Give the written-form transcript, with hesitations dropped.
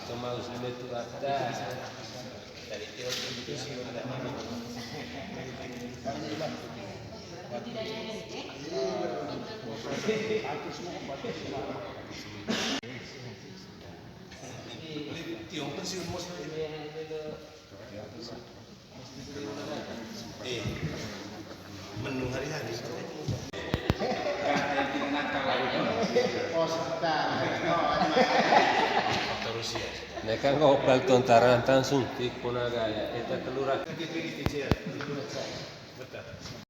Tomamos un metro atrás. Menu hari-hari. Mereka ngopal tontaran suntik pun agak ya. Kita keluar.